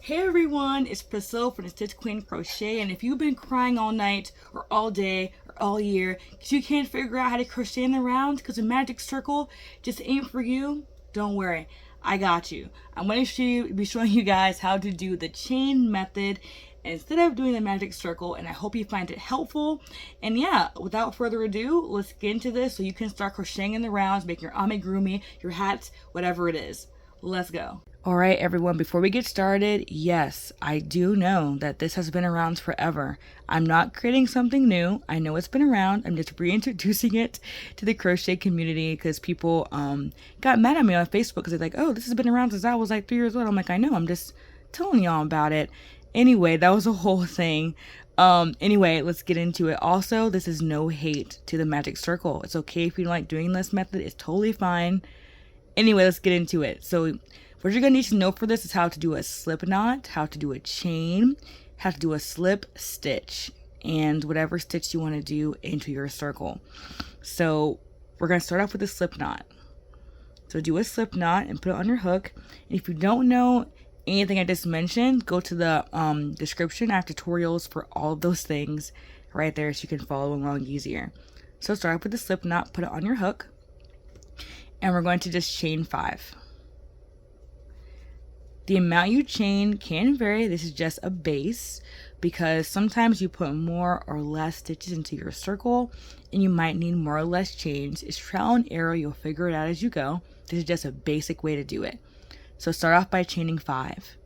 Hey everyone, it's Priscilla from the Stitch Queen Crochet, and if you've been crying all night or all day or all year because you can't figure out how to crochet in the round because a magic circle just ain't for you, don't worry, I got you. I'm going to be showing you guys how to do the chain method instead of doing the magic circle, and I hope you find it helpful. And yeah, without further ado, let's get into this so you can start crocheting in the rounds, making your amigurumi, your hats, whatever it is. Let's go. All right, everyone, before we get started, yes, I do know that this has been around forever. I'm not creating something new. I know it's been around. I'm just reintroducing it to the crochet community because people got mad at me on Facebook because they're like, oh, this has been around since I was like 3 years old. I'm like, I know, I'm just telling y'all about it. Anyway, that was a whole thing. Anyway, let's get into it. Also, this is no hate to the magic circle. It's okay if you don't like doing this method. It's totally fine. Anyway, let's get into it. So what you're going to need to know for this is how to do a slip knot, how to do a chain, how to do a slip stitch, and whatever stitch you want to do into your circle. So we're going to start off with a slip knot. So do a slip knot and put it on your hook. And if you don't know anything I just mentioned, go to the description. I have tutorials for all of those things right there so you can follow along easier. So start off with the slip knot, put it on your hook, and we're going to just chain 5. The amount you chain can vary. This is just a base because sometimes you put more or less stitches into your circle and you might need more or less chains. It's trial and error. You'll figure it out as you go. This is just a basic way to do it. So start off by chaining 5.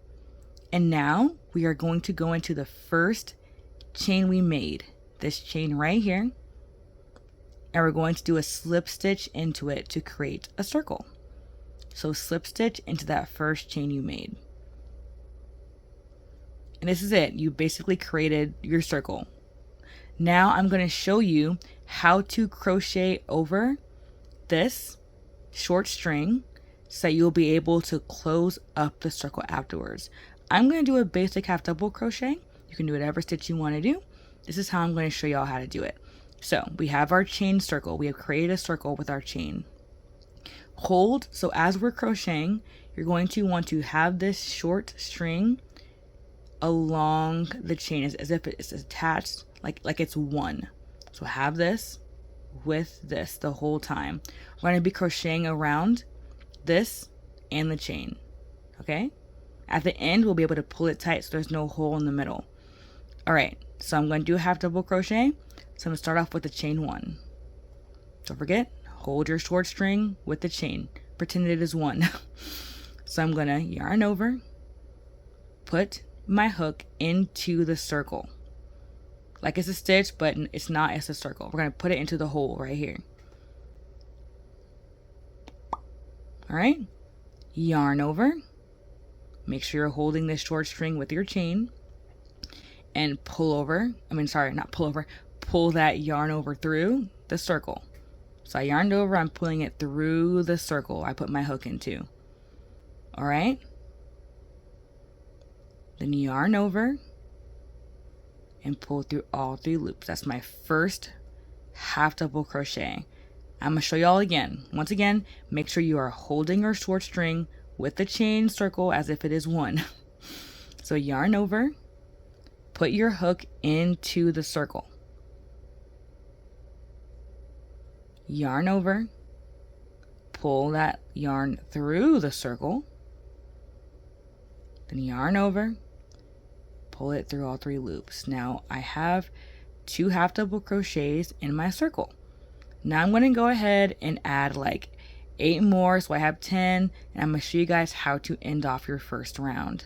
And now we are going to go into the first chain we made. This chain right here. And we're going to do a slip stitch into it to create a circle. So slip stitch into that first chain you made. And this is it. You basically created your circle. Now I'm going to show you how to crochet over this short string so that you'll be able to close up the circle afterwards. I'm going to do a basic half double crochet. You can do whatever stitch you want to do. This is how I'm going to show y'all how to do it. So we have our chain circle. We have created a circle with our chain. Hold, so as we're crocheting, you're going to want to have this short string along the chain as if it's attached, like it's one. So have this with this the whole time. We're going to be crocheting around this and the chain, okay? At the end, we'll be able to pull it tight so there's no hole in the middle. All right, so I'm going to do a half double crochet. So I'm going to start off with the chain 1. Don't forget, hold your short string with the chain. Pretend it is 1. So I'm going to yarn over, put my hook into the circle. Like it's a stitch, but it's not, it's a circle. We're going to put it into the hole right here. All right, yarn over. Make sure you're holding this short string with your chain and pull over. Pull that yarn over through the circle. So I yarned over, I'm pulling it through the circle I put my hook into. All right. Then yarn over and pull through all 3 loops. That's my first half double crochet. I'm going to show y'all again. Once again, make sure you are holding your short string with the chain circle as if it is 1. So yarn over, put your hook into the circle. Yarn over, pull that yarn through the circle, then yarn over, pull it through all 3 loops. Now I have 2 half double crochets in my circle. Now I'm going to go ahead and add like 8 more, so I have 10, and I'm going to show you guys how to end off your first round.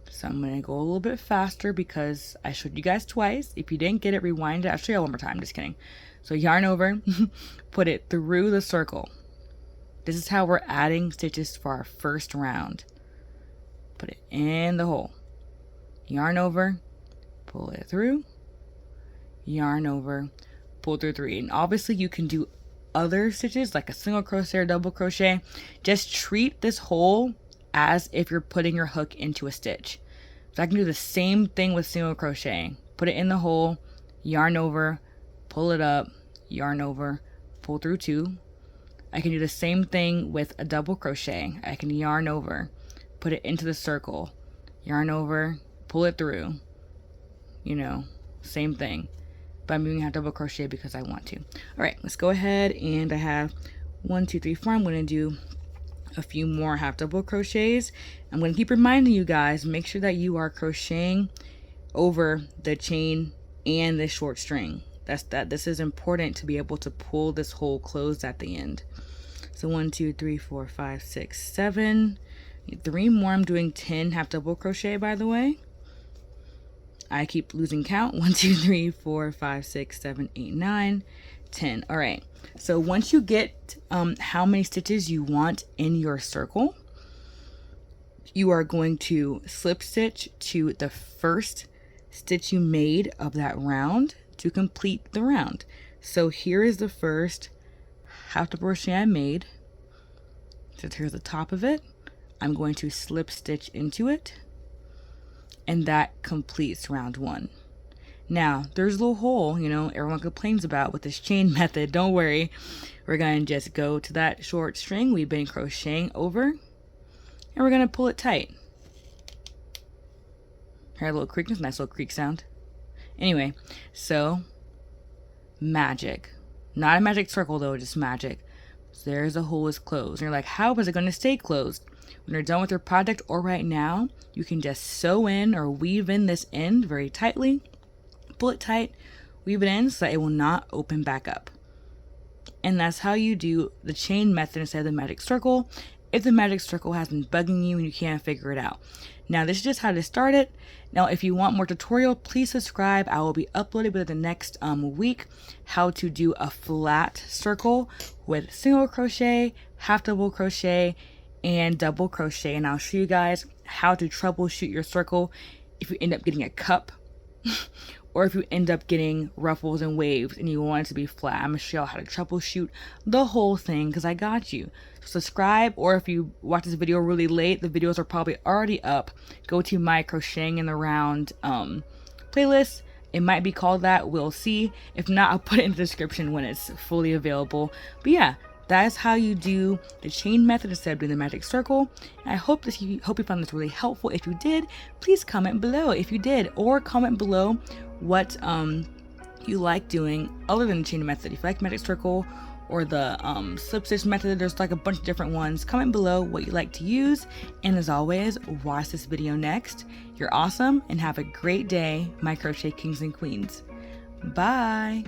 So I'm going to go a little bit faster because I showed you guys twice. If you didn't get it, rewind it. I'll show you one more time. Just kidding. So yarn over, put it through the circle. This is how we're adding stitches for our first round. Put it in the hole. Yarn over, pull it through. Yarn over, pull through 3. And obviously you can do other stitches like a single crochet or double crochet. Just treat this hole as if you're putting your hook into a stitch. So I can do the same thing with single crochet. Put it in the hole, yarn over, pull it up, yarn over, pull through 2. I can do the same thing with a double crochet. I can yarn over, put it into the circle, yarn over, pull it through, you know, same thing. But I'm doing half double crochet because I want to. All right, let's go ahead, and I have 1, 2, 3, 4. I'm going to do a few more half double crochets. I'm going to keep reminding you guys, make sure that you are crocheting over the chain and the short string. This is important to be able to pull this hole closed at the end. So 1, 2, 3, 4, 5, 6, 7. 3 more. I'm doing 10 half double crochet, by the way. I keep losing count. 1, 2, 3, 4, 5, 6, 7, 8, 9, 10. All right. So once you get how many stitches you want in your circle, you are going to slip stitch to the first stitch you made of that round to complete the round. So here is the first half double crochet I made. So here's the top of it. I'm going to slip stitch into it, and that completes round 1. Now there's a little hole, you know, everyone complains about with this chain method. Don't worry, we're going to just go to that short string we've been crocheting over, and we're going to pull it tight. Hear a little creak, nice little creak sound. Anyway, so magic, not a magic circle though, just magic. So there's a hole is closed, and you're like, how is it going to stay closed? When you're done with your project or right now, you can just sew in or weave in this end very tightly, pull it tight, weave it in so that it will not open back up. And that's how you do the chain method instead of the magic circle, if the magic circle has been bugging you and you can't figure it out. Now this is just how to start it. Now if you want more tutorial, please subscribe. I will be uploading within the next week how to do a flat circle with single crochet, half double crochet, and double crochet. And I'll show you guys how to troubleshoot your circle if you end up getting a cup or if you end up getting ruffles and waves and you want it to be flat. I'm going to show you how to troubleshoot the whole thing because I got you. So subscribe, or if you watch this video really late, the videos are probably already up. Go to my Crocheting in the Round playlist. It might be called that. We'll see. If not, I'll put it in the description when it's fully available. But yeah, that is how you do the chain method instead of doing the magic circle. And I hope you found this really helpful. If you did, please comment below if you did, or comment below what you like doing other than the chain method. If you like magic circle or the slip stitch method, there's like a bunch of different ones. Comment below what you like to use. And as always, watch this video next. You're awesome and have a great day, my crochet kings and queens. Bye.